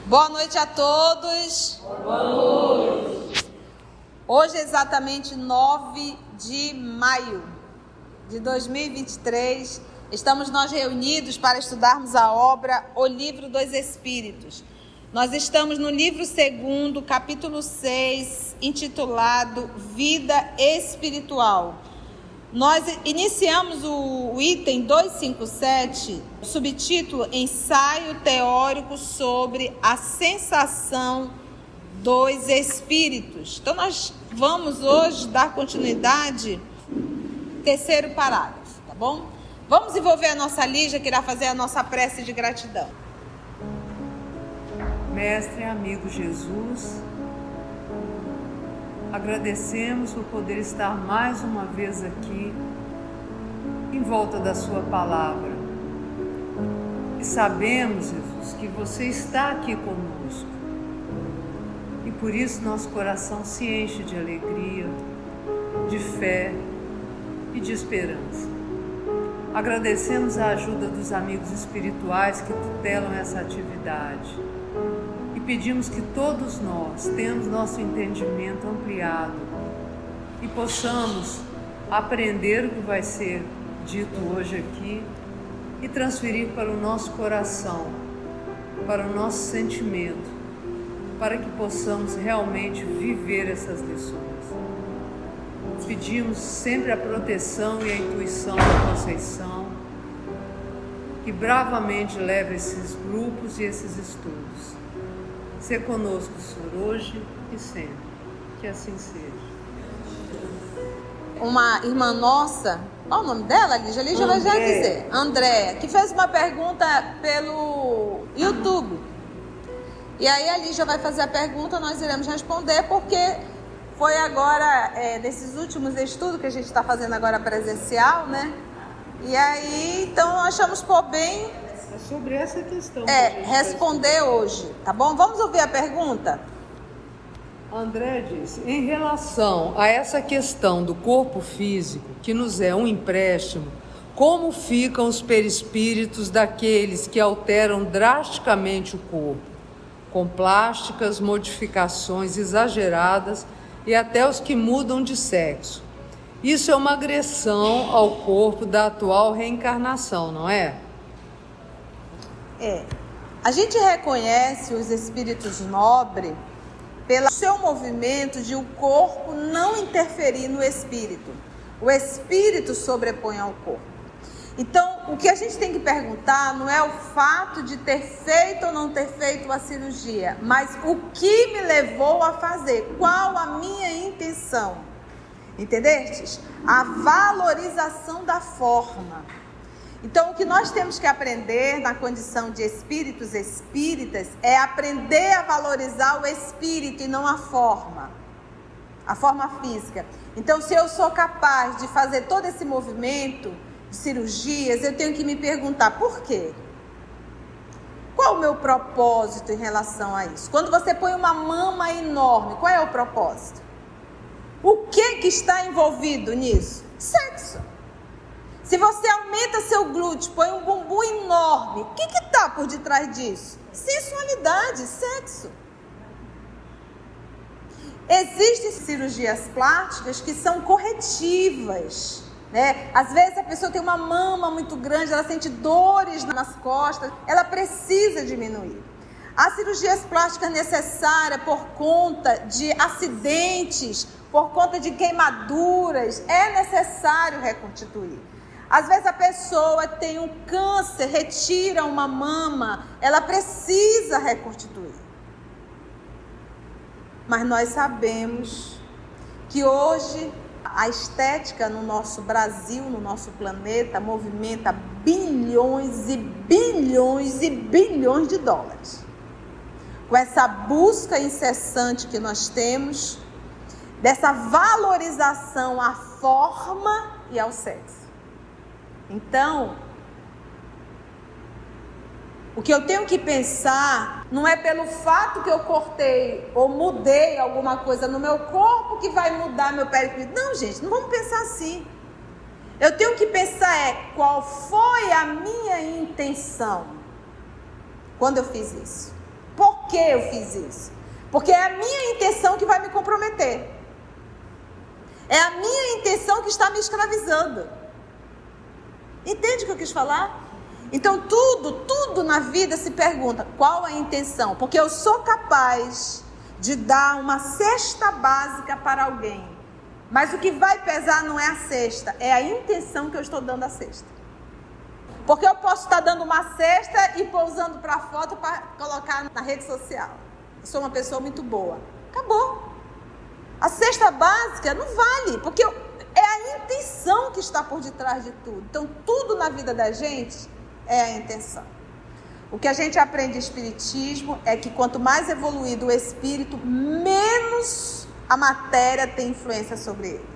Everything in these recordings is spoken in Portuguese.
Boa noite a todos. Boa noite. Hoje é exatamente 9 de maio de 2023. Estamos nós reunidos para estudarmos a obra O Livro dos Espíritos. Nós estamos no livro 2, capítulo 6, intitulado Vida Espiritual. Nós iniciamos o item 257, subtítulo Ensaio Teórico sobre a Sensação dos Espíritos. Então nós vamos hoje dar continuidade ao terceiro parágrafo, tá bom? Vamos envolver a nossa Lígia, que irá fazer a nossa prece de gratidão. Mestre e amigo Jesus, agradecemos por poder estar mais uma vez aqui, em volta da sua palavra. E sabemos, Jesus, que você está aqui conosco. E por isso nosso coração se enche de alegria, de fé e de esperança. Agradecemos a ajuda dos amigos espirituais que tutelam essa atividade. E pedimos que todos nós tenhamos nosso entendimento ampliado e possamos aprender o que vai ser dito hoje aqui e transferir para o nosso coração, para o nosso sentimento, para que possamos realmente viver essas lições. Pedimos sempre a proteção e a intuição da Conceição, que bravamente leva esses grupos e esses estudos. Ser conosco, Senhor, hoje e sempre. Que assim seja. Uma irmã nossa, qual o nome dela, Lígia? Lígia vai já dizer. Andréa, que fez uma pergunta pelo YouTube. E aí a Lígia vai fazer a pergunta, nós iremos responder, porque foi agora, nesses últimos estudos que a gente está fazendo agora presencial, né? E aí, então, achamos por bem... sobre essa questão. Responder hoje, tá bom? Vamos ouvir a pergunta? André diz, em relação a essa questão do corpo físico, que nos é um empréstimo, como ficam os perispíritos daqueles que alteram drasticamente o corpo, com plásticas, modificações exageradas e até os que mudam de sexo? Isso é uma agressão ao corpo da atual reencarnação, não é? A gente reconhece os espíritos nobres pelo seu movimento de o corpo não interferir no espírito. O espírito sobrepõe ao corpo. Então, o que a gente tem que perguntar não é o fato de ter feito ou não ter feito a cirurgia, mas o que me levou a fazer, qual a minha intenção. Entendestes? A valorização da forma. Então, o que nós temos que aprender na condição de espíritos espíritas é aprender a valorizar o espírito e não a forma física. Então, se eu sou capaz de fazer todo esse movimento de cirurgias, eu tenho que me perguntar por quê? Qual o meu propósito em relação a isso? Quando você põe uma mama enorme, qual é o propósito? O que está envolvido nisso? Sexo. Se você aumenta seu glúteo, põe um bumbum enorme, o que está por detrás disso? Sensualidade, sexo. Existem cirurgias plásticas que são corretivas, né? Às vezes a pessoa tem uma mama muito grande, ela sente dores nas costas, ela precisa diminuir. Há cirurgias plásticas necessárias por conta de acidentes, por conta de queimaduras, é necessário reconstituir. Às vezes a pessoa tem um câncer, retira uma mama, ela precisa reconstituir. Mas nós sabemos que hoje a estética no nosso Brasil, no nosso planeta, movimenta bilhões e bilhões e bilhões de dólares. Com essa busca incessante que nós temos, dessa valorização à forma e ao sexo. Então, o que eu tenho que pensar não é pelo fato que eu cortei ou mudei alguma coisa no meu corpo que vai mudar meu perispírito. Não, gente, não vamos pensar assim. Eu tenho que pensar qual foi a minha intenção quando eu fiz isso. Por Por que eu fiz isso? Porque é a minha intenção que vai me comprometer. É a minha intenção que está me escravizando. Entende o que eu quis falar? Então tudo na vida se pergunta, qual a intenção? Porque eu sou capaz de dar uma cesta básica para alguém. Mas o que vai pesar não é a cesta, é a intenção que eu estou dando à cesta. Porque eu posso estar dando uma cesta e pousando para foto para colocar na rede social. Eu sou uma pessoa muito boa. Acabou. A cesta básica não vale, porque é a intenção que está por detrás de tudo. Então, tudo na vida da gente é a intenção. O que a gente aprende em espiritismo é que quanto mais evoluído o espírito, menos a matéria tem influência sobre ele.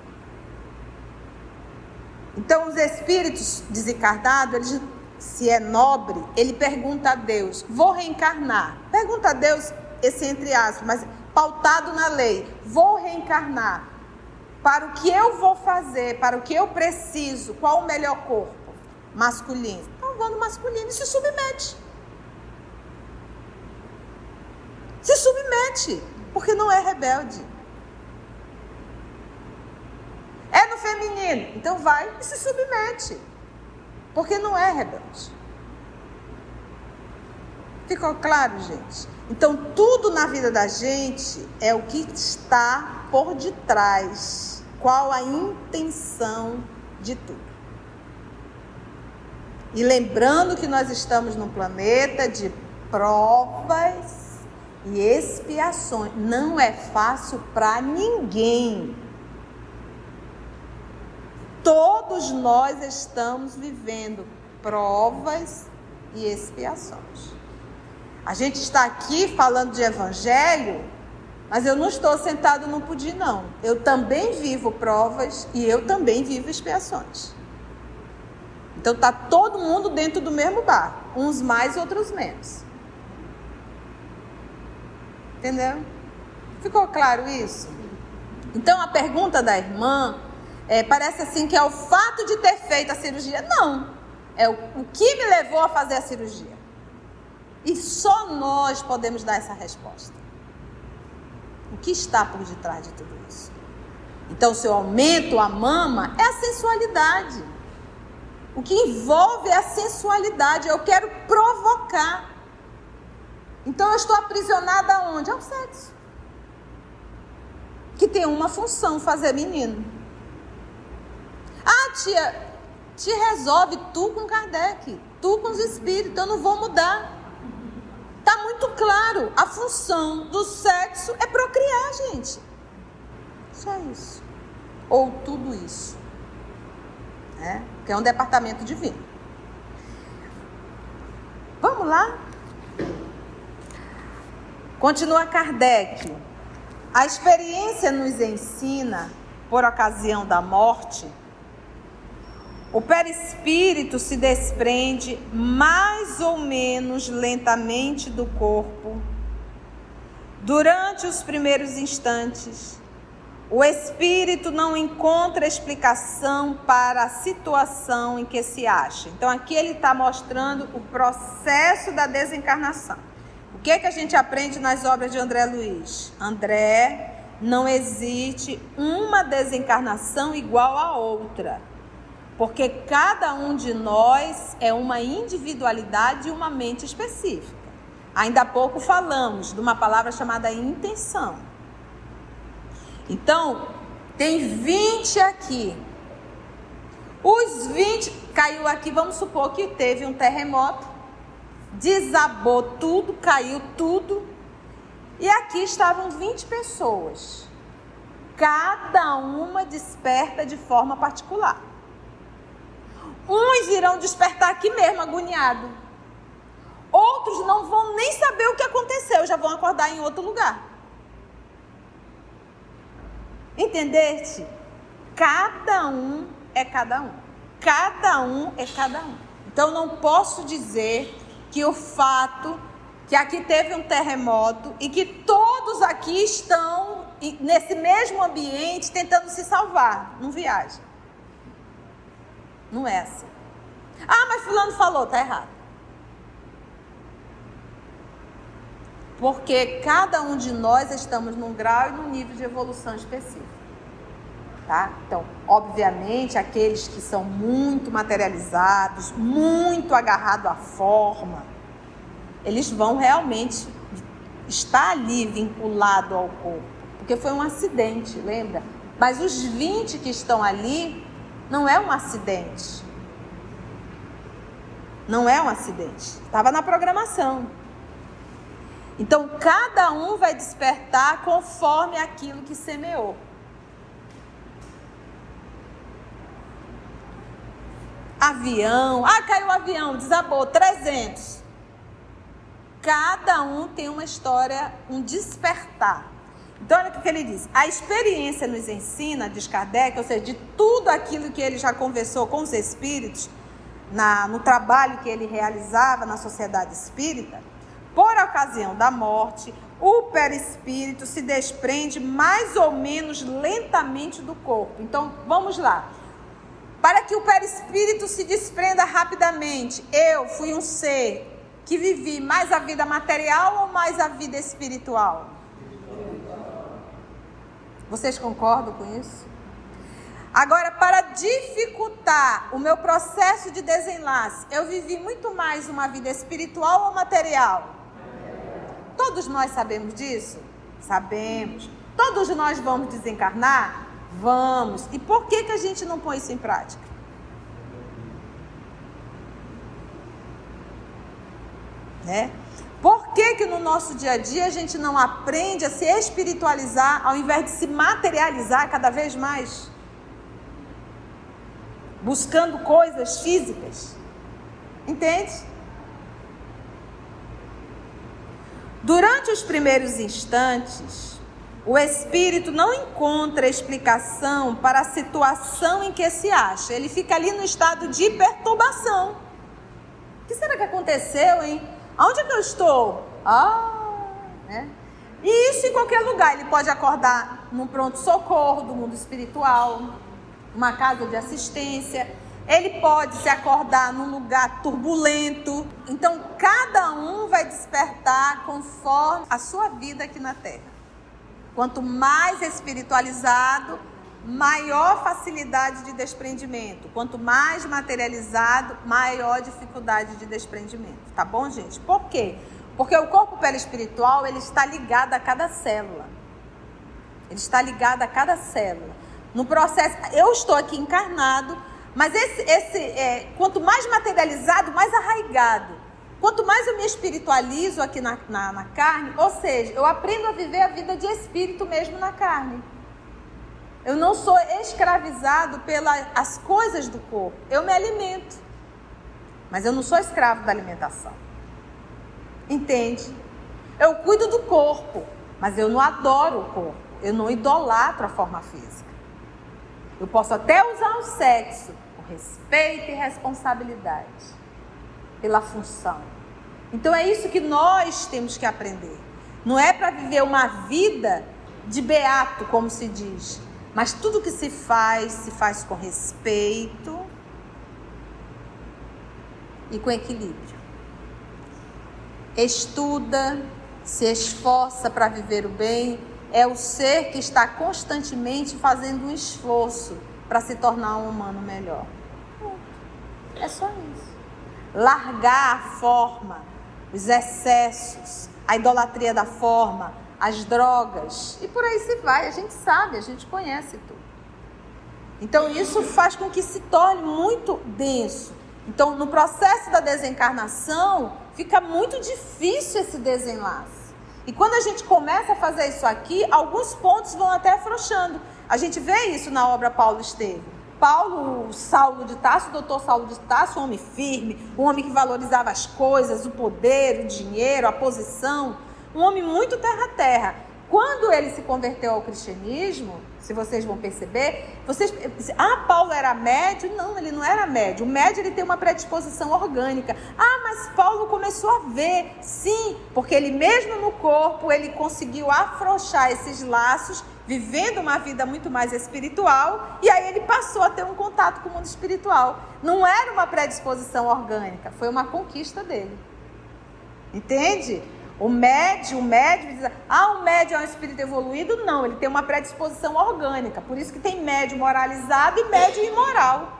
Então, os espíritos desencarnados, se é nobre, ele pergunta a Deus, vou reencarnar. Pergunta a Deus, esse entre aspas, mas pautado na lei, vou reencarnar. Para o que eu vou fazer, para o que eu preciso, qual o melhor corpo? Masculino. Então, vou no masculino e se submete. Se submete, porque não é rebelde. É no feminino, então vai e se submete, porque não é rebelde. Ficou claro, gente? Então, tudo na vida da gente é o que está por detrás. Qual a intenção de tudo. E lembrando que nós estamos num planeta de provas e expiações. Não é fácil para ninguém. Todos nós estamos vivendo provas e expiações. A gente está aqui falando de evangelho, mas eu não estou sentado no pudim, não. Eu também vivo provas e eu também vivo expiações. Então está todo mundo dentro do mesmo barco, uns mais, outros menos. Entendeu? Ficou claro isso? Então a pergunta da irmã parece assim que é o fato de ter feito a cirurgia. Não, é o que me levou a fazer a cirurgia. E só nós podemos dar essa resposta. O que está por detrás de tudo isso? Então, se eu aumento a mama, é a sensualidade. O que envolve é a sensualidade. Eu quero provocar. Então, eu estou aprisionada aonde? Ao sexo. Que tem uma função, fazer menino. Ah, tia, te resolve tu com Kardec, tu com os espíritos, eu não vou mudar. Está muito claro, a função do sexo é procriar, gente. Só isso. Ou tudo isso. Que é um departamento divino. Vamos lá? Continua Kardec. A experiência nos ensina, por ocasião da morte, o perispírito se desprende mais ou menos lentamente do corpo. Durante os primeiros instantes, o espírito não encontra explicação para a situação em que se acha. Então, aqui ele está mostrando o processo da desencarnação. O que é que a gente aprende nas obras de André Luiz? André, não existe uma desencarnação igual à outra. Porque cada um de nós é uma individualidade e uma mente específica. Ainda há pouco falamos de uma palavra chamada intenção. Então, tem 20 aqui. Os 20, caiu aqui, vamos supor que teve um terremoto, desabou tudo, caiu tudo. E aqui estavam 20 pessoas. Cada uma desperta de forma particular. Uns irão despertar aqui mesmo, agoniado. Outros não vão nem saber o que aconteceu, já vão acordar em outro lugar. Entendeste? Cada um é cada um. Cada um é cada um. Então, não posso dizer que o fato que aqui teve um terremoto e que todos aqui estão nesse mesmo ambiente tentando se salvar. Não viaja. Não é assim. Ah, mas fulano falou, tá errado. Porque cada um de nós estamos num grau e num nível de evolução específico. Tá? Então, obviamente, aqueles que são muito materializados, muito agarrados à forma, eles vão realmente estar ali vinculado ao corpo. Porque foi um acidente, lembra? Mas os 20 que estão ali, não é um acidente. Não é um acidente. Estava na programação. Então, cada um vai despertar conforme aquilo que semeou. Avião. Caiu o avião, desabou, 300. Cada um tem uma história, um despertar. Então, olha o que ele diz. A experiência nos ensina, diz Kardec, ou seja, de tudo aquilo que ele já conversou com os espíritos, no trabalho que ele realizava na sociedade espírita, por ocasião da morte, o perispírito se desprende mais ou menos lentamente do corpo. Então, vamos lá. Para que o perispírito se desprenda rapidamente, eu fui um ser que vivi mais a vida material ou mais a vida espiritual? Vocês concordam com isso? Agora, para dificultar o meu processo de desenlace, eu vivi muito mais uma vida espiritual ou material? Todos nós sabemos disso? Sabemos. Todos nós vamos desencarnar? Vamos. E por que a gente não põe isso em prática? Né? Por que no nosso dia a dia a gente não aprende a se espiritualizar ao invés de se materializar cada vez mais? Buscando coisas físicas. Entende? Durante os primeiros instantes, o espírito não encontra explicação para a situação em que se acha. Ele fica ali no estado de perturbação. O que será que aconteceu, hein? Aonde é que eu estou? Né? E isso em qualquer lugar. Ele pode acordar num pronto-socorro do mundo espiritual, uma casa de assistência. Ele pode se acordar num lugar turbulento. Então, cada um vai despertar conforme a sua vida aqui na Terra. Quanto mais espiritualizado, maior facilidade de desprendimento. Quanto mais materializado, maior dificuldade de desprendimento. Tá bom, gente? Por quê? Porque o corpo perispiritual, ele está ligado a cada célula. Ele está ligado a cada célula. No processo, eu estou aqui encarnado, mas quanto mais materializado, mais arraigado. Quanto mais eu me espiritualizo aqui na carne, ou seja, eu aprendo a viver a vida de espírito mesmo na carne. Eu não sou escravizado pelas coisas do corpo. Eu me alimento, mas eu não sou escravo da alimentação. Entende? Eu cuido do corpo, mas eu não adoro o corpo. Eu não idolatro a forma física. Eu posso até usar o sexo com respeito e responsabilidade pela função. Então é isso que nós temos que aprender. Não é para viver uma vida de beato, como se diz, mas tudo que se faz com respeito e com equilíbrio. Estuda, se esforça para viver o bem. É o ser que está constantemente fazendo um esforço para se tornar um humano melhor. É só isso. Largar a forma, os excessos, a idolatria da forma, as drogas, e por aí se vai. A gente sabe, a gente conhece tudo. Então isso faz com que se torne muito denso. Então no processo da desencarnação fica muito difícil esse desenlace. E quando a gente começa a fazer isso aqui, alguns pontos vão até afrouxando. A gente vê isso na obra Paulo Estevam. Paulo, Saulo de Tarso, o doutor Saulo de Tarso, um homem firme, um homem que valorizava as coisas, o poder, o dinheiro, a posição, um homem muito terra-terra. Quando ele se converteu ao cristianismo, se vocês vão perceber, Paulo era médio? Não, ele não era médio. O médio, ele tem uma predisposição orgânica. Mas Paulo começou a ver, sim, porque ele mesmo no corpo, ele conseguiu afrouxar esses laços, vivendo uma vida muito mais espiritual, e aí ele passou a ter um contato com o mundo espiritual. Não era uma predisposição orgânica, foi uma conquista dele. Entende? O médium diz, o médium é um espírito evoluído? Não, ele tem uma predisposição orgânica. Por isso que tem médium moralizado e médium imoral.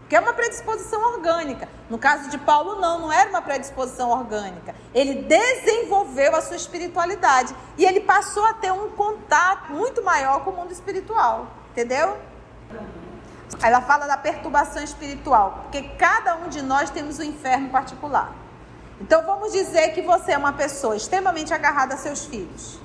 Que é uma predisposição orgânica. No caso de Paulo, não era uma predisposição orgânica. Ele desenvolveu a sua espiritualidade. E ele passou a ter um contato muito maior com o mundo espiritual. Entendeu? Ela fala da perturbação espiritual. Porque cada um de nós temos um inferno particular. Então vamos dizer que você é uma pessoa extremamente agarrada a seus filhos.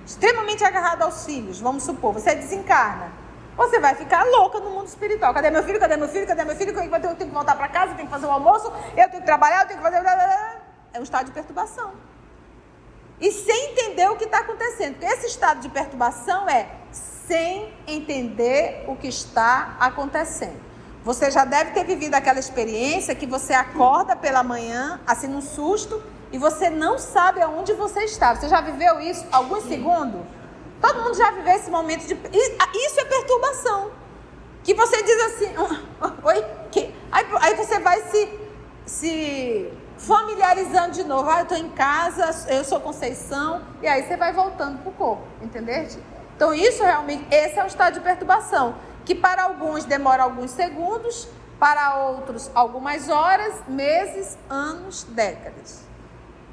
Extremamente agarrada aos filhos. Vamos supor, você desencarna. Você vai ficar louca no mundo espiritual. Cadê meu filho? Cadê meu filho? Cadê meu filho? Eu tenho que voltar para casa, eu tenho que fazer o almoço, eu tenho que trabalhar, eu tenho que fazer... É um estado de perturbação. E sem entender o que está acontecendo. Porque esse estado de perturbação é sem entender o que está acontecendo. Você já deve ter vivido aquela experiência que você acorda pela manhã, assim, num susto, e você não sabe aonde você está. Você já viveu isso alguns segundos? Todo mundo já viveu esse momento de... Isso é perturbação. Que você diz assim... Oi? Aí você vai se familiarizando de novo. Eu estou em casa, eu sou Conceição. E aí você vai voltando para o corpo. Entendeu? Então isso realmente... Esse é um estado de perturbação. Que para alguns demora alguns segundos. Para outros algumas horas, meses, anos, décadas.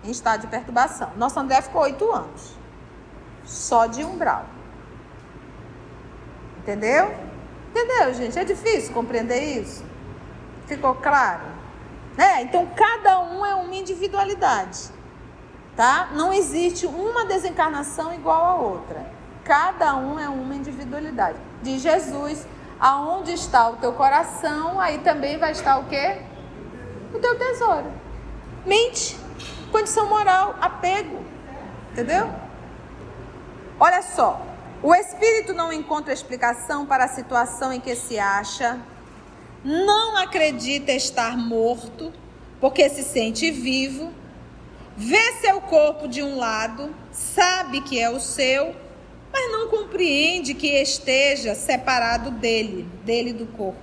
Em estado de perturbação. Nosso André ficou 8 anos. Só de umbral. Entendeu? Entendeu, gente? É difícil compreender isso? Ficou claro? Então, cada um é uma individualidade. Tá? Não existe uma desencarnação igual a outra. Cada um é uma individualidade. Diz Jesus, aonde está o teu coração, aí também vai estar o quê? O teu tesouro. Mente, condição moral, apego. Entendeu? Olha só, o espírito não encontra explicação para a situação em que se acha, não acredita estar morto, porque se sente vivo, vê seu corpo de um lado, sabe que é o seu, mas não compreende que esteja separado dele do corpo.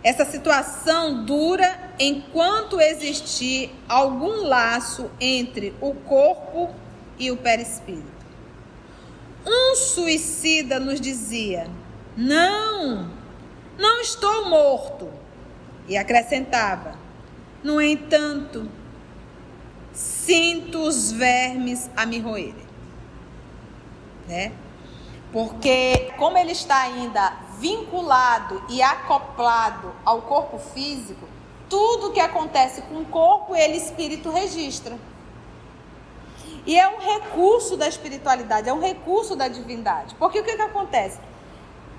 Essa situação dura enquanto existir algum laço entre o corpo e o perispírito. Um suicida nos dizia, não estou morto. E acrescentava, no entanto, sinto os vermes a me roerem. Porque como ele está ainda vinculado e acoplado ao corpo físico, tudo que acontece com o corpo, ele, espírito, registra. E é um recurso da espiritualidade, é um recurso da divindade. Porque o que acontece?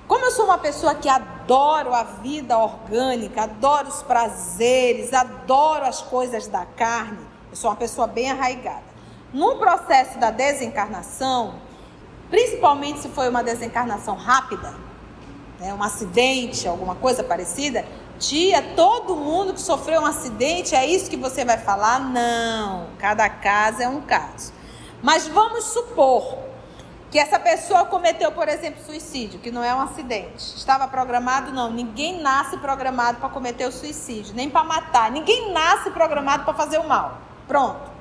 Como eu sou uma pessoa que adoro a vida orgânica, adoro os prazeres, adoro as coisas da carne, eu sou uma pessoa bem arraigada. No processo da desencarnação, principalmente se foi uma desencarnação rápida, um acidente, alguma coisa parecida, tia, todo mundo que sofreu um acidente, é isso que você vai falar? Não, cada caso é um caso. Mas vamos supor que essa pessoa cometeu, por exemplo, suicídio, que não é um acidente. Estava programado? Não, ninguém nasce programado para cometer o suicídio, nem para matar. Ninguém nasce programado para fazer o mal. Pronto.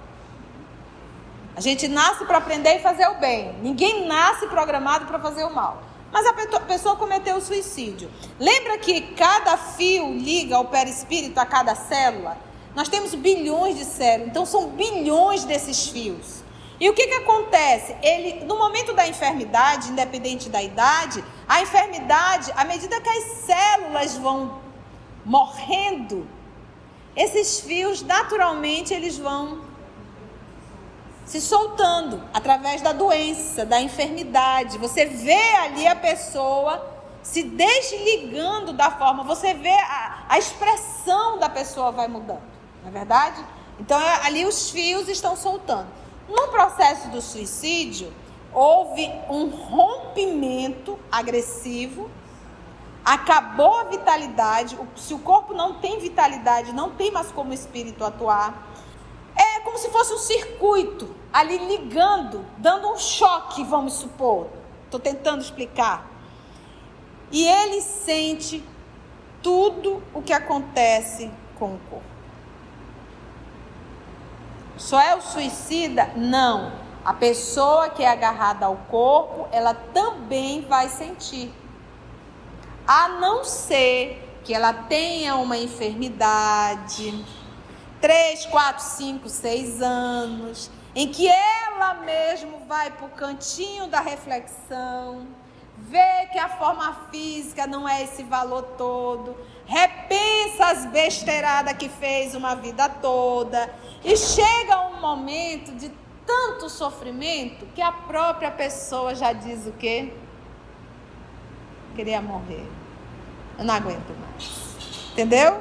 A gente nasce para aprender e fazer o bem. Ninguém nasce programado para fazer o mal. Mas a pessoa cometeu o suicídio. Lembra que cada fio liga o perispírito a cada célula? Nós temos bilhões de células, então são bilhões desses fios. E o que acontece? No momento da enfermidade, independente da idade, a enfermidade, à medida que as células vão morrendo, esses fios, naturalmente, eles vão se soltando através da doença, da enfermidade. Você vê ali a pessoa se desligando da forma, você vê a expressão da pessoa vai mudando, não é verdade? Então ali os fios estão soltando. No processo do suicídio, houve um rompimento agressivo, acabou a vitalidade. Se o corpo não tem vitalidade, não tem mais como o espírito atuar. É como se fosse um circuito ali ligando, dando um choque, vamos supor. Estou tentando explicar. E ele sente tudo o que acontece com o corpo. Só é o suicida? Não. A pessoa que é agarrada ao corpo, ela também vai sentir. A não ser que ela tenha uma enfermidade, 3, 4, 5, 6 anos, em que ela mesmo vai para o cantinho da reflexão, vê que a forma física não é esse valor todo, repensa as besteiradas que fez uma vida toda, e chega um momento de tanto sofrimento que a própria pessoa já diz o quê? Queria morrer. Eu não aguento mais. Entendeu?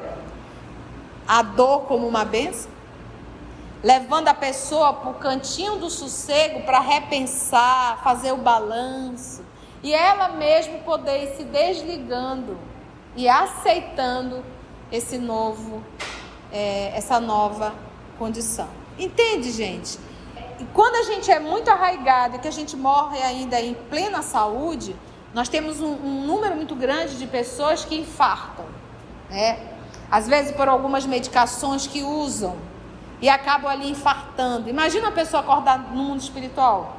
A dor como uma bênção, levando a pessoa para o cantinho do sossego para repensar, fazer o balanço, e ela mesmo poder ir se desligando e aceitando esse novo, essa nova condição. Entende, gente? E quando a gente é muito arraigado e que a gente morre ainda em plena saúde, nós temos um número muito grande de pessoas que infartam, né? Às vezes por algumas medicações que usam e acabam ali infartando. Imagina a pessoa acordar no mundo espiritual.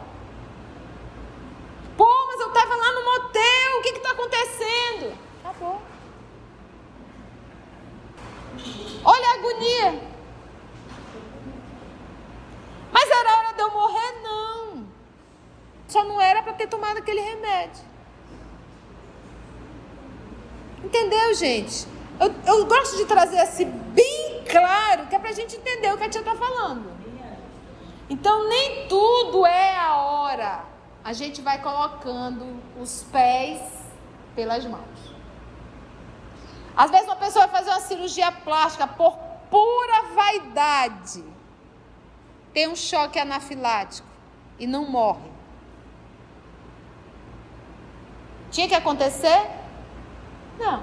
Pô, mas eu estava lá no motel, o que está acontecendo? Acabou. Olha a agonia. Mas era hora de eu morrer? Não. Só não era para ter tomado aquele remédio. Entendeu, gente? Eu gosto de trazer assim bem claro, que é pra gente entender o que a tia tá falando. Então nem tudo é a hora. A gente vai colocando os pés pelas mãos. Às vezes uma pessoa vai fazer uma cirurgia plástica por pura vaidade, tem um choque anafilático e não morre. Tinha que acontecer? Não.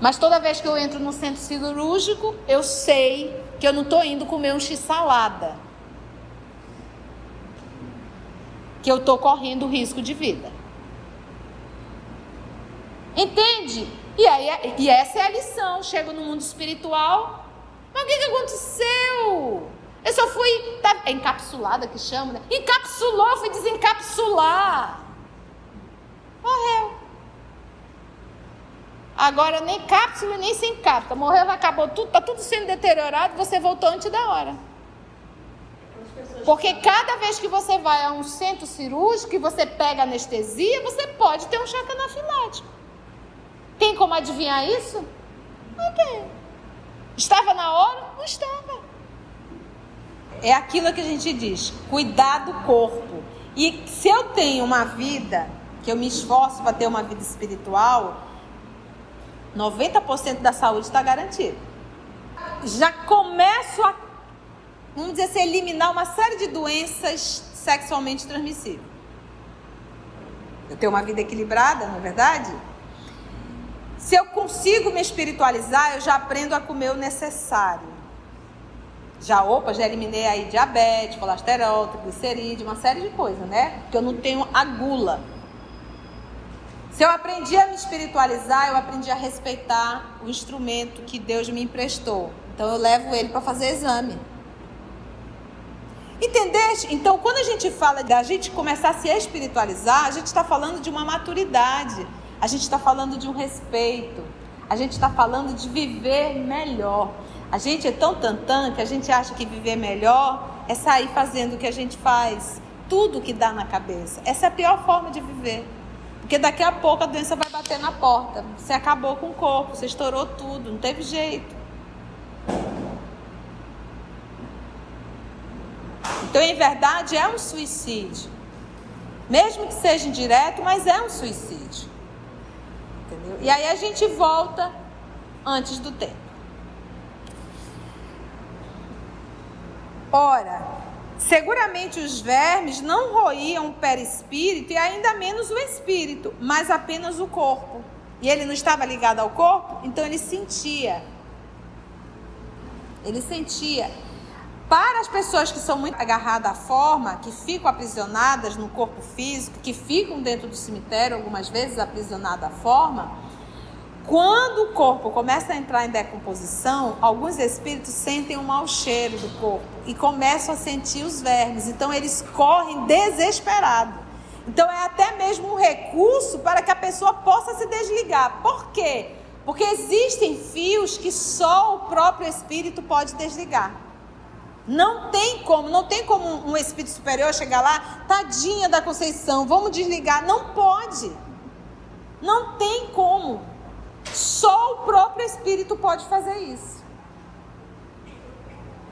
Mas toda vez que eu entro no centro cirúrgico, eu sei que eu não estou indo comer um x-salada, que eu estou correndo risco de vida. Entende? E essa é a lição. Chego no mundo espiritual, mas o que aconteceu? Eu só fui... É encapsulada que chama, né? Encapsulou, fui desencapsular. Morreu. Agora nem cápsula, nem sem cápsula. Morreu, acabou tudo, está tudo sendo deteriorado, você voltou antes da hora. Porque cada vez que você vai a um centro cirúrgico e você pega anestesia, você pode ter um choque anafilático. Tem como adivinhar isso? Não tem. Estava na hora? Não estava. É aquilo que a gente diz, cuidar do corpo. E se eu tenho uma vida, que eu me esforço para ter uma vida espiritual, 90% da saúde está garantida. Já começo a, vamos dizer assim, eliminar uma série de doenças sexualmente transmissíveis. Eu tenho uma vida equilibrada, não é verdade? Se eu consigo me espiritualizar, eu já aprendo a comer o necessário. Já eliminei aí diabetes, colesterol, triglicerídeo, uma série de coisas, né? Porque eu não tenho a gula. Se eu aprendi a me espiritualizar, eu aprendi a respeitar o instrumento que Deus me emprestou. Então eu levo ele para fazer exame. Entendeste? Então quando a gente fala da gente começar a se espiritualizar, a gente está falando de uma maturidade. A gente está falando de um respeito. A gente está falando de viver melhor. A gente é tão tantã que a gente acha que viver melhor é sair fazendo o que a gente faz. Tudo que dá na cabeça. Essa é a pior forma de viver. Porque daqui a pouco a doença vai bater na porta. Você acabou com o corpo, você estourou tudo, não teve jeito. Então, em verdade, é um suicídio. Mesmo que seja indireto, mas é um suicídio. Entendeu? E aí a gente volta antes do tempo. Ora, seguramente os vermes não roíam o perispírito e ainda menos o espírito, mas apenas o corpo. E ele não estava ligado ao corpo, então ele sentia. Ele sentia. Para as pessoas que são muito agarradas à forma, que ficam aprisionadas no corpo físico, que ficam dentro do cemitério, algumas vezes aprisionadas à forma, Quando o corpo começa a entrar em decomposição, alguns espíritos sentem um mau cheiro do corpo e começam a sentir os vermes. Então eles correm desesperados. Então é até mesmo um recurso para que a pessoa possa se desligar. Por quê? Porque existem fios que só o próprio espírito pode desligar. Não tem como um espírito superior chegar lá, tadinha da Conceição, vamos desligar. Não pode. Não tem como. Só o próprio espírito pode fazer isso.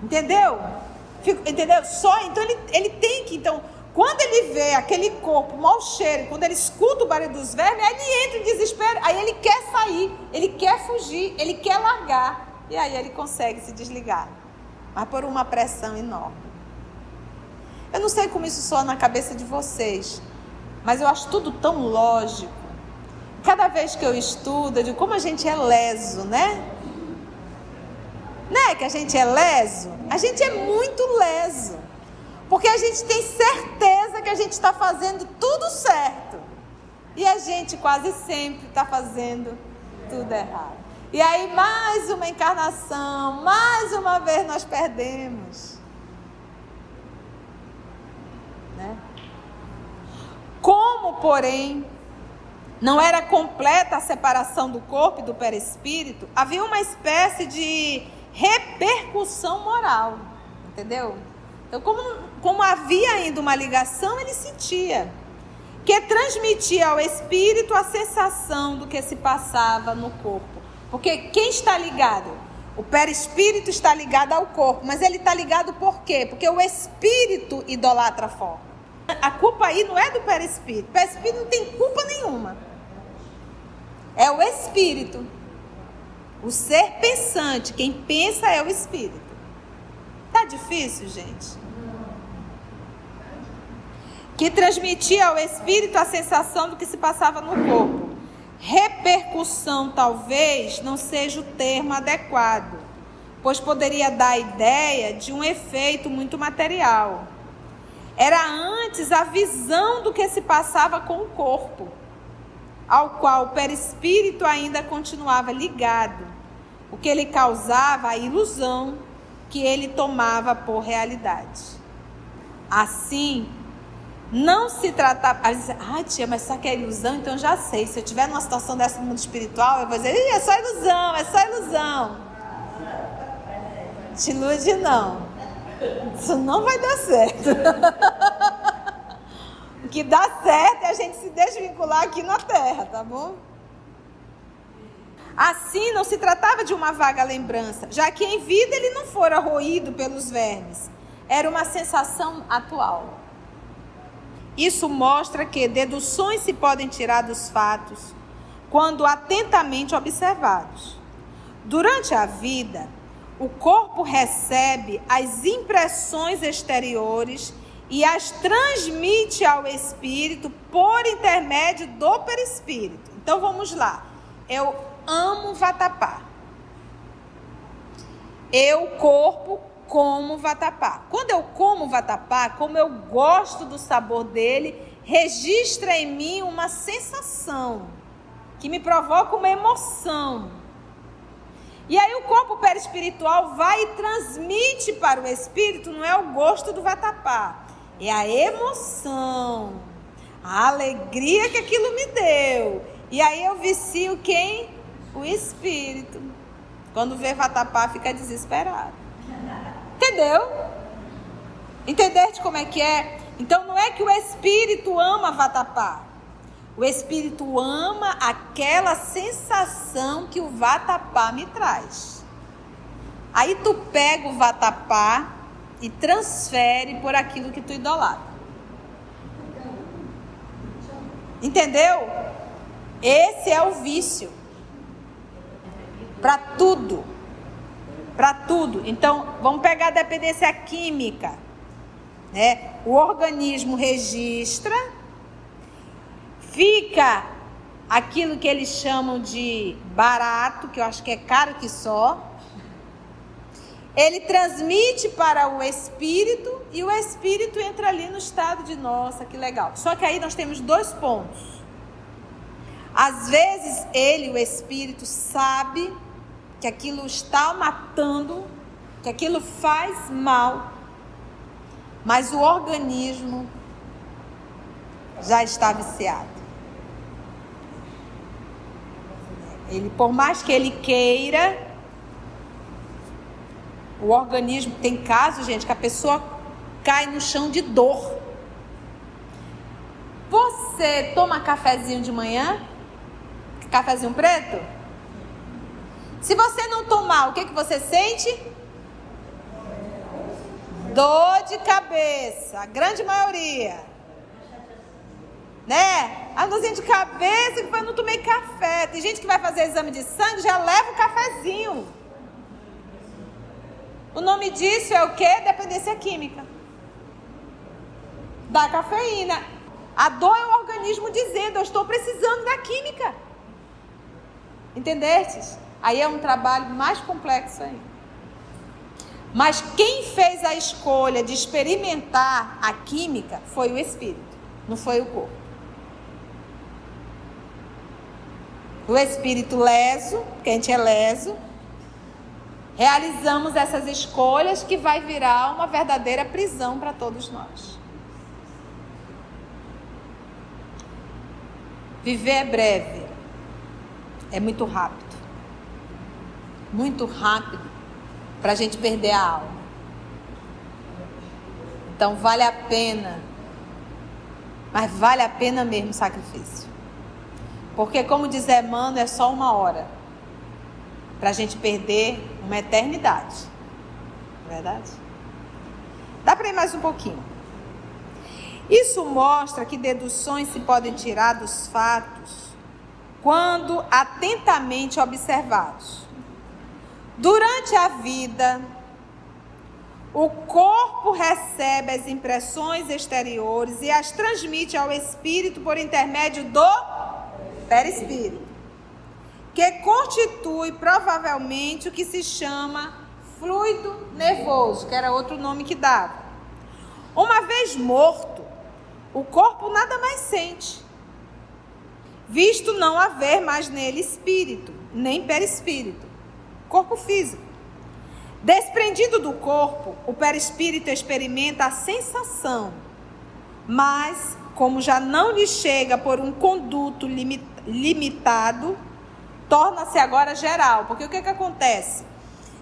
Entendeu? Entendeu? Então ele tem que... Então, quando ele vê aquele corpo mau cheiro, quando ele escuta o barulho dos vermes, aí ele entra em desespero. Aí ele quer sair, ele quer fugir, ele quer largar. E aí ele consegue se desligar. Mas por uma pressão enorme. Eu não sei como isso soa na cabeça de vocês, mas eu acho tudo tão lógico. Cada vez que eu estudo, eu digo como a gente é leso, né? Né que a gente é leso? A gente é muito leso. Porque a gente tem certeza que a gente está fazendo tudo certo. E a gente quase sempre está fazendo tudo errado. E aí mais uma encarnação, mais uma vez nós perdemos. Né? Como, porém, não era completa a separação do corpo e do perispírito, havia uma espécie de repercussão moral, entendeu? Então, como havia ainda uma ligação, ele sentia, que transmitia ao espírito a sensação do que se passava no corpo. Porque quem está ligado? O perispírito está ligado ao corpo, mas ele está ligado por quê? Porque o espírito idolatra a forma. A culpa aí não é do perispírito. O perispírito não tem culpa nenhuma. É o espírito. O ser pensante. Quem pensa é o espírito. Tá difícil, gente? Que transmitia ao espírito a sensação do que se passava no corpo. Repercussão talvez não seja o termo adequado, pois poderia dar a ideia de um efeito muito material. Era antes a visão do que se passava com o corpo, ao qual o perispírito ainda continuava ligado, o que lhe causava a ilusão que ele tomava por realidade. Assim, não se tratava... tia, mas só que é ilusão, então eu já sei. Se eu estiver numa situação dessa no mundo espiritual, eu vou dizer, é só ilusão, é só ilusão. Te ilude não. Isso não vai dar certo. O que dá certo é a gente se desvincular aqui na Terra, tá bom? Assim, não se tratava de uma vaga lembrança, já que em vida ele não fora roído pelos vermes. Era uma sensação atual. Isso mostra que deduções se podem tirar dos fatos quando atentamente observados. Durante a vida, o corpo recebe as impressões exteriores e as transmite ao espírito por intermédio do perispírito. Então vamos lá. Eu amo vatapá. Eu, corpo, como vatapá. Quando eu como vatapá, como eu gosto do sabor dele, registra em mim uma sensação que me provoca uma emoção. E aí o corpo perispiritual vai e transmite para o espírito, não é o gosto do vatapá, é a emoção, a alegria que aquilo me deu. E aí eu vicio quem? O espírito. Quando vê vatapá, fica desesperado. Entendeu? Entendeste como é que é? Então não é que o espírito ama vatapá. O espírito ama aquela sensação que o vatapá me traz. Aí tu pega o vatapá e transfere por aquilo que tu idolatra. Entendeu? Esse é o vício. Para tudo. Para tudo. Então, vamos pegar a dependência química, né? O organismo registra, fica aquilo que eles chamam de barato, que eu acho que é caro que só. Ele transmite para o espírito e o espírito entra ali no estado de nossa, que legal. Só que aí nós temos dois pontos. Às vezes ele, o espírito, sabe que aquilo está matando, que aquilo faz mal, mas o organismo já está viciado. Ele, por mais que ele queira, o organismo, tem casos, gente, que a pessoa cai no chão de dor. Você toma cafezinho de manhã? Cafezinho preto? Se você não tomar, o que você sente? Dor de cabeça, a grande maioria. Né? A dorzinha de cabeça que eu não tomei café. Tem gente que vai fazer exame de sangue, já leva o cafezinho. O nome disso é o quê? Dependência química. Da cafeína. A dor é o organismo dizendo, eu estou precisando da química. Entendestes? Aí é um trabalho mais complexo ainda. Mas quem fez a escolha de experimentar a química foi o espírito, não foi o corpo. O espírito leso, porque a gente é leso, realizamos essas escolhas que vai virar uma verdadeira prisão para todos nós. Viver é breve, é muito rápido para a gente perder a alma. Então vale a pena, mas vale a pena mesmo o sacrifício. Porque, como diz Emmanuel, é só uma hora para a gente perder uma eternidade. Não é verdade? Dá para ir mais um pouquinho. Isso mostra que deduções se podem tirar dos fatos quando atentamente observados. Durante a vida, o corpo recebe as impressões exteriores e as transmite ao espírito por intermédio do perispírito, que constitui provavelmente o que se chama fluido nervoso, que era outro nome que dava. Uma vez morto, o corpo nada mais sente, visto não haver mais nele espírito, nem perispírito, corpo físico. Desprendido do corpo, o perispírito experimenta a sensação, mas, como já não lhe chega por um conduto limitado, torna-se agora geral. Porque o que acontece?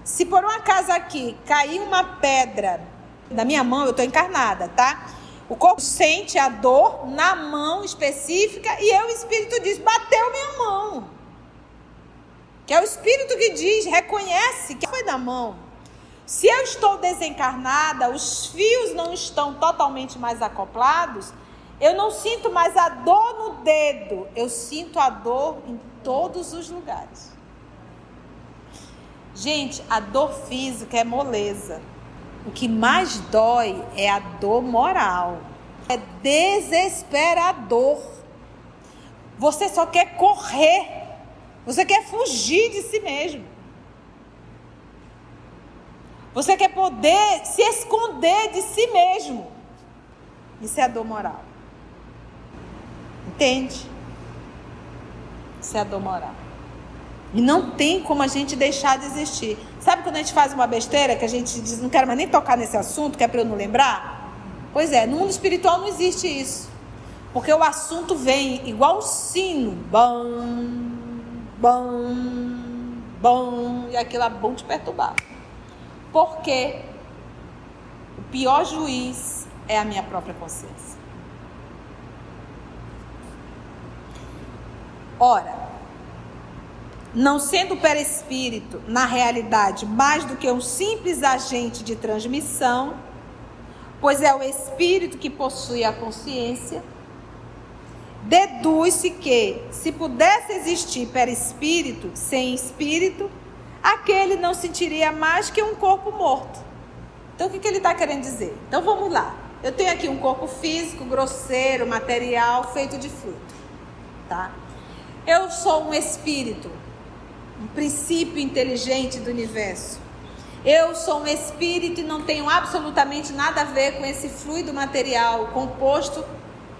Se por um acaso aqui cair uma pedra na minha mão, eu estou encarnada, tá? O corpo sente a dor na mão específica e o espírito diz, bateu minha mão. Que é o espírito que diz, reconhece que foi na mão. Se eu estou desencarnada, os fios não estão totalmente mais acoplados, eu não sinto mais a dor no dedo, eu sinto a dor em todos os lugares. Gente, a dor física é moleza. O que mais dói é a dor moral. É desesperador. Você só quer correr. Você quer fugir de si mesmo. Você quer poder se esconder de si mesmo. Isso é a dor moral. Entende? Isso é a dor moral. E não tem como a gente deixar de existir. Sabe quando a gente faz uma besteira que a gente diz, não quero mais nem tocar nesse assunto, que é para eu não lembrar? Pois é, no mundo espiritual não existe isso. Porque o assunto vem igual um sino. Bam, bam, bam. E aquilo é bom te perturbar. Porque o pior juiz é a minha própria consciência. Ora, não sendo o perispírito, na realidade, mais do que um simples agente de transmissão, pois é o espírito que possui a consciência, deduz-se que, se pudesse existir perispírito sem espírito, aquele não sentiria mais que um corpo morto. Então, o que ele está querendo dizer? Então, vamos lá. Eu tenho aqui um corpo físico, grosseiro, material, feito de fluido. Tá? Eu sou um espírito, um princípio inteligente do universo. Eu sou um espírito e não tenho absolutamente nada a ver com esse fluido material composto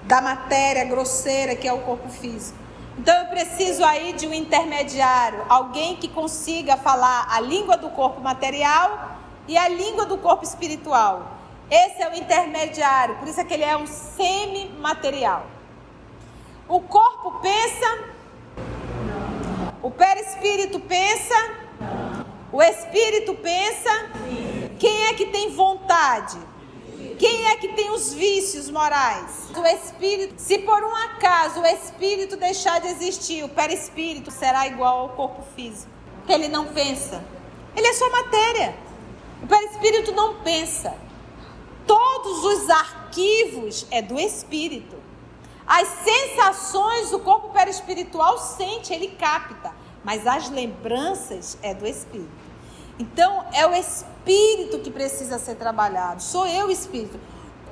da matéria grosseira que é o corpo físico. Então eu preciso aí de um intermediário, alguém que consiga falar a língua do corpo material e a língua do corpo espiritual. Esse é o intermediário, por isso é que ele é um semimaterial. O corpo pensa, o perispírito pensa, o espírito pensa. Quem é que tem vontade? Quem é que tem os vícios morais? O espírito. Se por um acaso o espírito deixar de existir, o perispírito será igual ao corpo físico. Porque ele não pensa. Ele é só matéria. O perispírito não pensa. Todos os arquivos é do espírito. As sensações o corpo perispiritual sente, ele capta. Mas as lembranças é do espírito. Então, é o espírito que precisa ser trabalhado. Sou eu o espírito.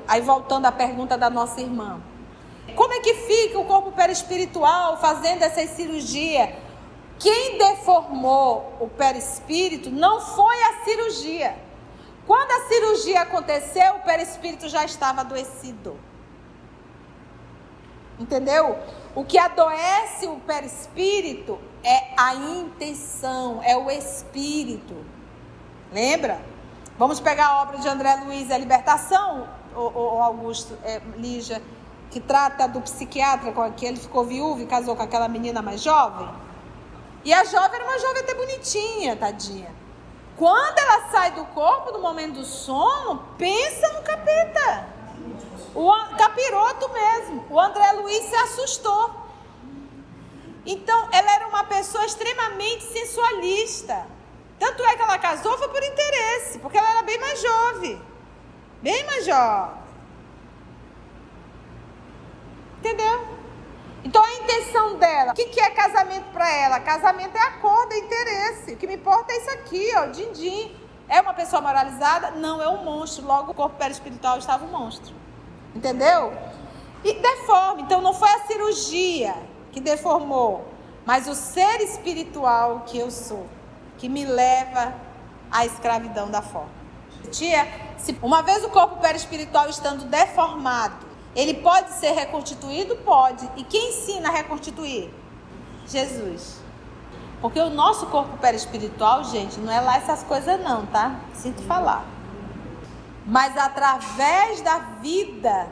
Aí, voltando à pergunta da nossa irmã. Como é que fica o corpo perispiritual fazendo essa cirurgia? Quem deformou o perispírito não foi a cirurgia. Quando a cirurgia aconteceu, o perispírito já estava adoecido. Entendeu? O que adoece o perispírito é a intenção, é o espírito. Lembra? Vamos pegar a obra de André Luiz, A Libertação, o Augusto, Lígia, que trata do psiquiatra, que ele ficou viúvo e casou com aquela menina mais jovem. E a jovem era uma jovem até bonitinha, tadinha. Quando ela sai do corpo, no momento do sono, pensa no capeta. O capiroto mesmo. O André Luiz se assustou. Então, ela era uma pessoa extremamente sensualista. Tanto é que ela casou, foi por interesse, porque ela era bem mais jovem. Bem mais jovem. Entendeu? Então, a intenção dela, o que é casamento para ela? Casamento é acordo, é interesse. O que me importa é isso aqui, ó, din-din. É uma pessoa moralizada? Não, é um monstro. Logo, o corpo perispiritual estava um monstro. Entendeu? E deforma. Então, não foi a cirurgia que deformou, mas o ser espiritual que eu sou, que me leva à escravidão da forma. Tia, uma vez o corpo perispiritual estando deformado, ele pode ser reconstituído? Pode. E quem ensina a reconstituir? Jesus. Porque o nosso corpo perispiritual, gente, não é lá essas coisas não, tá? Sinto falar. Mas através da vida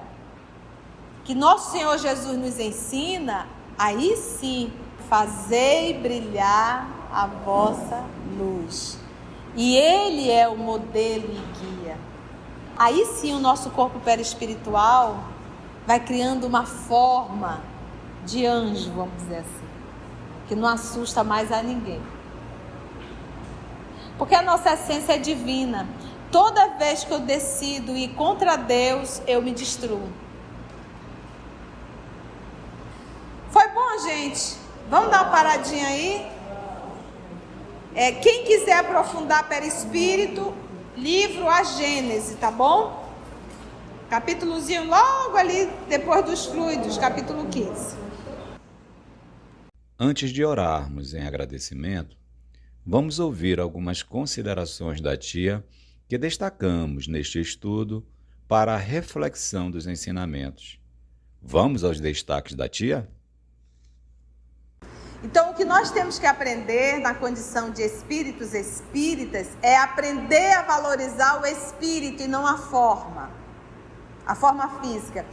que nosso Senhor Jesus nos ensina, aí sim, fazei brilhar a vossa luz. E Ele é o modelo e guia. Aí sim o nosso corpo perispiritual vai criando uma forma de anjo, vamos dizer assim, que não assusta mais a ninguém. Porque a nossa essência é divina. Toda vez que eu decido ir contra Deus, eu me destruo. Foi bom, gente? Vamos dar uma paradinha aí? Quem quiser aprofundar perispírito, livro A Gênese, tá bom? Capítulozinho logo ali depois dos fluidos, capítulo 15. Antes de orarmos em agradecimento, vamos ouvir algumas considerações da tia que destacamos neste estudo para a reflexão dos ensinamentos. Vamos aos destaques da tia? Então, o que nós temos que aprender na condição de espíritos espíritas é aprender a valorizar o espírito e não a forma física.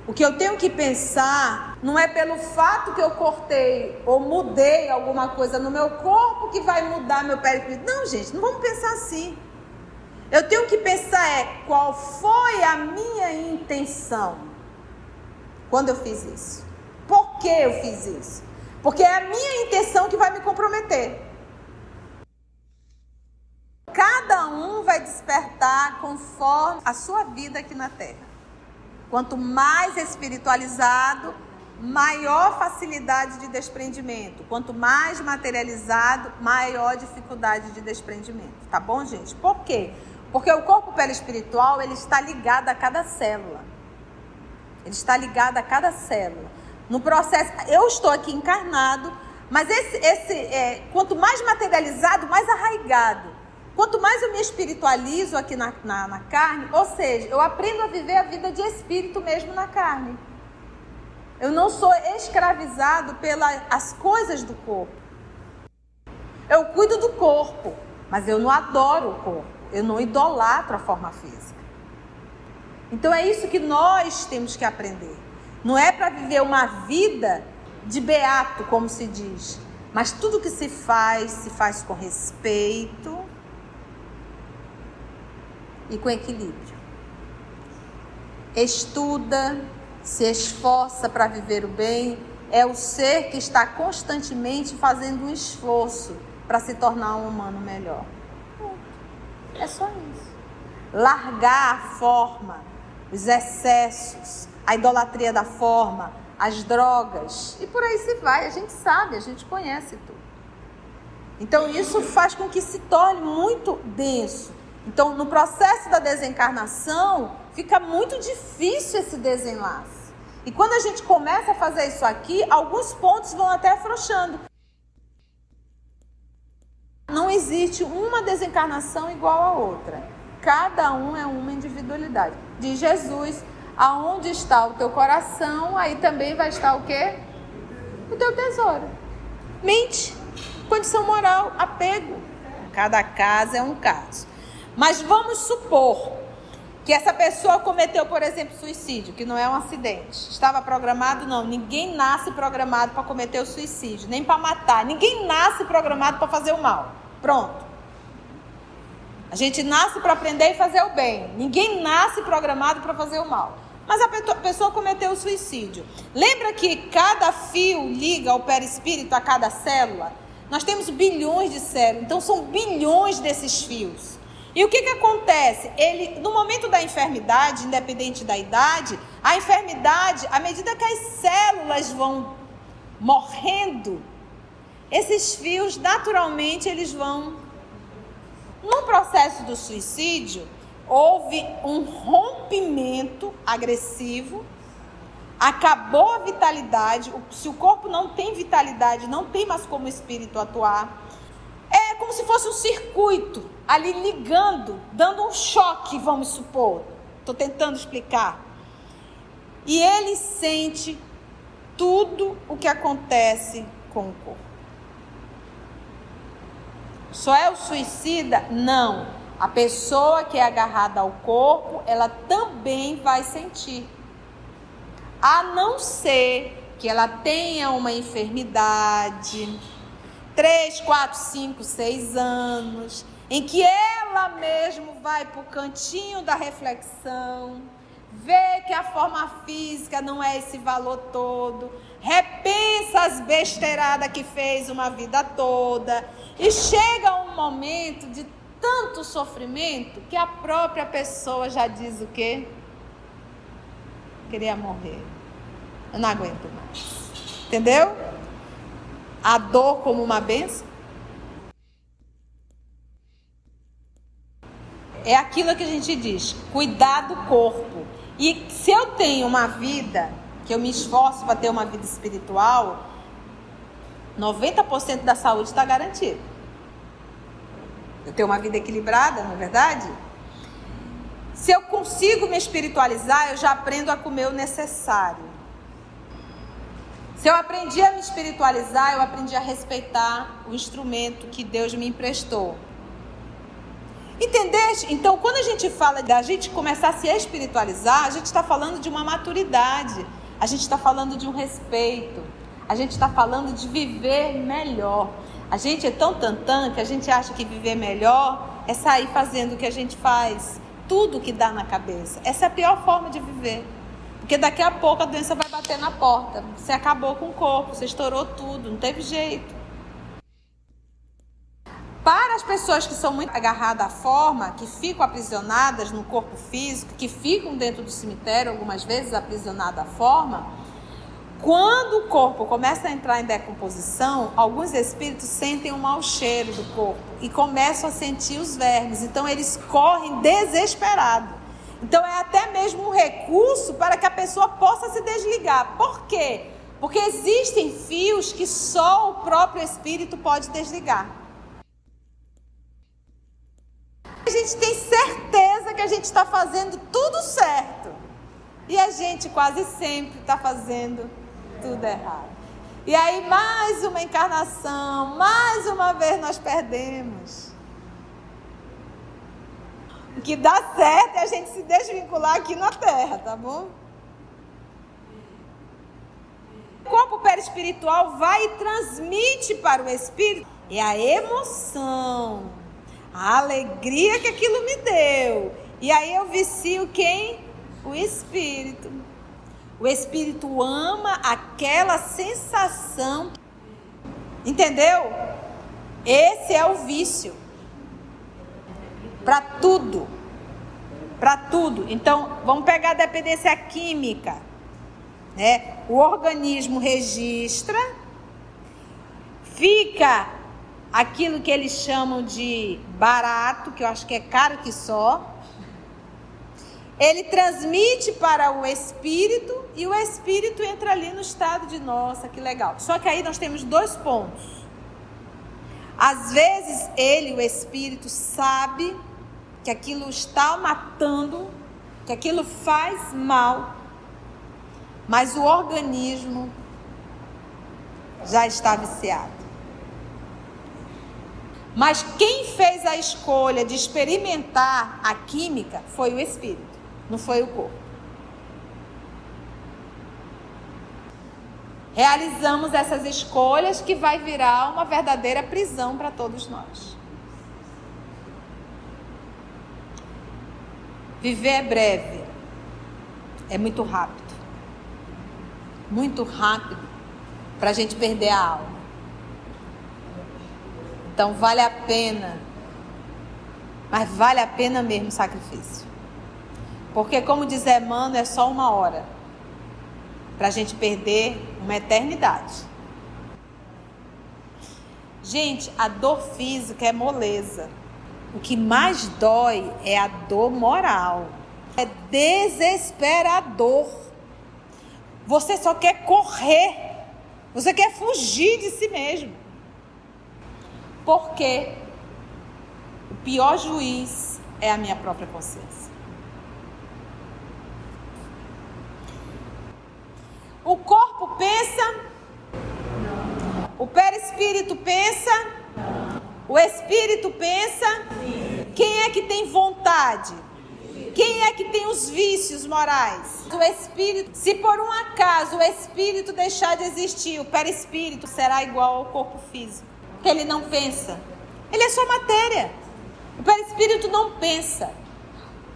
O que eu tenho que pensar não é pelo fato que eu cortei ou mudei alguma coisa no meu corpo que vai mudar meu perispírito. Não, gente, não vamos pensar assim. Eu tenho que pensar qual foi a minha intenção quando eu fiz isso. Por que eu fiz isso? Porque é a minha intenção que vai me comprometer. Cada um vai despertar conforme a sua vida aqui na Terra. Quanto mais espiritualizado, maior facilidade de desprendimento. Quanto mais materializado, maior dificuldade de desprendimento. Tá bom, gente? Por quê? Porque o corpo perispiritual, ele está ligado a cada célula. Ele está ligado a cada célula. No processo, eu estou aqui encarnado, mas quanto mais materializado, mais arraigado. Quanto mais eu me espiritualizo aqui na carne, ou seja, eu aprendo a viver a vida de espírito mesmo na carne. Eu não sou escravizado pelas coisas do corpo. Eu cuido do corpo, mas eu não adoro o corpo. Eu não idolatro a forma física. Então é isso que nós temos que aprender. Não é para viver uma vida de beato, como se diz. Mas tudo que se faz com respeito e com equilíbrio. Estuda, se esforça para viver o bem. É o ser que está constantemente fazendo um esforço para se tornar um humano melhor. É só isso. Largar a forma, os excessos, a idolatria da forma, as drogas, e por aí se vai. A gente sabe, a gente conhece tudo. Então isso faz com que se torne muito denso. Então no processo da desencarnação fica muito difícil esse desenlace. E quando a gente começa a fazer isso aqui, alguns pontos vão até afrouxando. Não existe uma desencarnação igual a outra. Cada um é uma individualidade. Diz Jesus: aonde está o teu coração, aí também vai estar o quê? O teu tesouro. Mente, condição moral, apego. Cada caso é um caso. Mas vamos supor que essa pessoa cometeu, por exemplo, suicídio, que não é um acidente. Estava programado? Não. Ninguém nasce programado para cometer o suicídio, nem para matar. Ninguém nasce programado para fazer o mal. Pronto. A gente nasce para aprender e fazer o bem. Ninguém nasce programado para fazer o mal. Mas a pessoa cometeu o suicídio. Lembra que cada fio liga o perispírito a cada célula? Nós temos bilhões de células, então são bilhões desses fios. E o que acontece? No momento da enfermidade, independente da idade, a enfermidade, à medida que as células vão morrendo, esses fios, naturalmente, eles vão... No processo do suicídio, houve um rompimento agressivo, acabou a vitalidade. Se o corpo não tem vitalidade, não tem mais como o espírito atuar. É como se fosse um circuito ali ligando, dando um choque, vamos supor. Estou tentando explicar. E ele sente tudo o que acontece com o corpo. Só é o suicida? Não. A pessoa que é agarrada ao corpo, ela também vai sentir. A não ser que ela tenha uma enfermidade, 3, 4, 5, 6 anos, em que ela mesmo vai para o cantinho da reflexão, vê que a forma física não é esse valor todo, repensa as besteiradas que fez uma vida toda, e chega um momento de tanto sofrimento que a própria pessoa já diz o quê? Queria morrer. Eu não aguento mais. Entendeu? A dor como uma bênção. É aquilo que a gente diz, cuidar do corpo. E se eu tenho uma vida, que eu me esforço para ter uma vida espiritual, 90% da saúde está garantida. Eu tenho uma vida equilibrada, não é verdade? Se eu consigo me espiritualizar, eu já aprendo a comer o necessário. Se eu aprendi a me espiritualizar, eu aprendi a respeitar o instrumento que Deus me emprestou. Entendeste? Então, quando a gente fala da gente começar a se espiritualizar, a gente está falando de uma maturidade, a gente está falando de um respeito, a gente está falando de viver melhor. A gente é tão tantã que a gente acha que viver melhor é sair fazendo o que a gente faz, tudo que dá na cabeça. Essa é a pior forma de viver. Porque daqui a pouco a doença vai bater na porta. Você acabou com o corpo, você estourou tudo, não teve jeito. Para as pessoas que são muito agarradas à forma, que ficam aprisionadas no corpo físico, que ficam dentro do cemitério, algumas vezes aprisionadas à forma, quando o corpo começa a entrar em decomposição, alguns espíritos sentem um mau cheiro do corpo e começam a sentir os vermes. Então eles correm desesperados. Então é até mesmo um recurso para que a pessoa possa se desligar. Por quê? Porque existem fios que só o próprio espírito pode desligar. A gente tem certeza que a gente está fazendo tudo certo. E a gente quase sempre está fazendo tudo errado. E aí, mais uma encarnação, mais uma vez nós perdemos. O que dá certo é a gente se desvincular aqui na Terra, tá bom? O corpo perispiritual vai e transmite para o espírito. É a emoção, a alegria que aquilo me deu. E aí eu vicio quem? O espírito. O espírito ama aquela sensação. Entendeu? Esse é o vício. Para tudo. Para tudo. Então, vamos pegar a dependência química. Né? O organismo registra, fica aquilo que eles chamam de barato, que eu acho que é caro que só. Ele transmite para o espírito e o espírito entra ali no estado de nossa, que legal. Só que aí nós temos 2 pontos. Às vezes o espírito, sabe que aquilo está matando, que aquilo faz mal, mas o organismo já está viciado. Mas quem fez a escolha de experimentar a química foi o espírito, não foi o corpo. Realizamos essas escolhas que vai virar uma verdadeira prisão para todos nós. Viver é breve, é muito rápido para a gente perder a alma. Então vale a pena, mas vale a pena mesmo o sacrifício. Porque como diz Emmanuel, é só 1 hora para a gente perder uma eternidade. Gente, a dor física é moleza. O que mais dói é a dor moral. É desesperador. Você só quer correr. Você quer fugir de si mesmo. Porque o pior juiz é a minha própria consciência. O corpo pensa, o perispírito pensa, o espírito pensa. Quem é que tem vontade? Quem é que tem os vícios morais? O espírito. Se por um acaso o espírito deixar de existir, o perispírito será igual ao corpo físico. Porque ele não pensa. Ele é só matéria. O perispírito não pensa.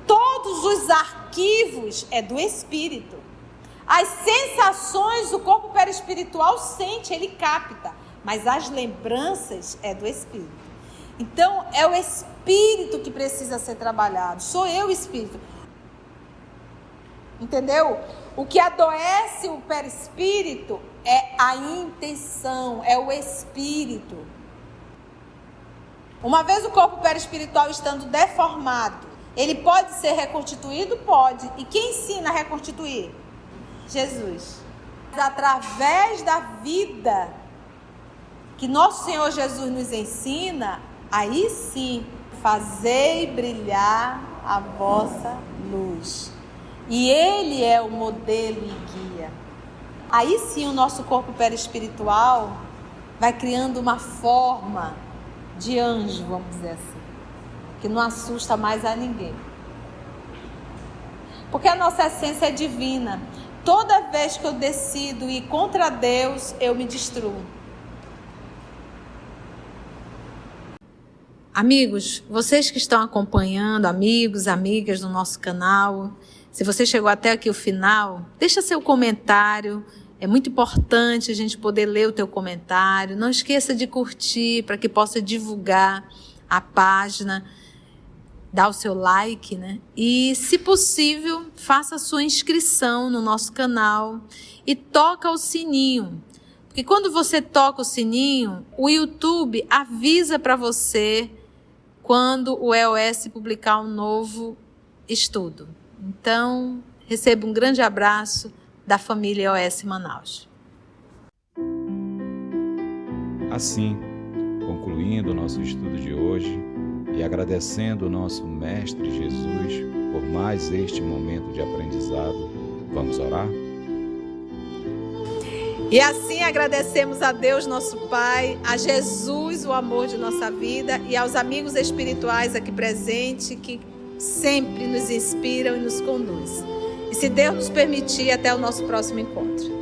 Todos os arquivos é do espírito. As sensações o corpo perispiritual sente, ele capta. Mas as lembranças é do espírito. Então, é o espírito que precisa ser trabalhado. Sou eu o espírito. Entendeu? O que adoece o perispírito é a intenção, é o espírito. Uma vez o corpo perispiritual estando deformado, ele pode ser reconstituído? Pode. E quem ensina a reconstituir? Jesus. Através da vida que nosso Senhor Jesus nos ensina, aí sim, fazei brilhar a vossa luz. E Ele é o modelo e guia. Aí sim o nosso corpo perispiritual vai criando uma forma de anjo, vamos dizer assim, que não assusta mais a ninguém. Porque a nossa essência é divina. Toda vez que eu decido ir contra Deus, eu me destruo. Amigos, vocês que estão acompanhando, amigos, amigas do nosso canal, se você chegou até aqui o final, deixa seu comentário. É muito importante a gente poder ler o teu comentário. Não esqueça de curtir para que possa divulgar a página. Dá o seu like, né? E, se possível, faça a sua inscrição no nosso canal e toca o sininho. Porque quando você toca o sininho, o YouTube avisa para você quando o EOS publicar um novo estudo. Então, receba um grande abraço da família EOS Manaus. Assim, concluindo o nosso estudo de hoje e agradecendo o nosso Mestre Jesus por mais este momento de aprendizado, vamos orar? E assim agradecemos a Deus, nosso Pai, a Jesus, o amor de nossa vida, e aos amigos espirituais aqui presentes que sempre nos inspiram e nos conduzem. E se Deus nos permitir, até o nosso próximo encontro.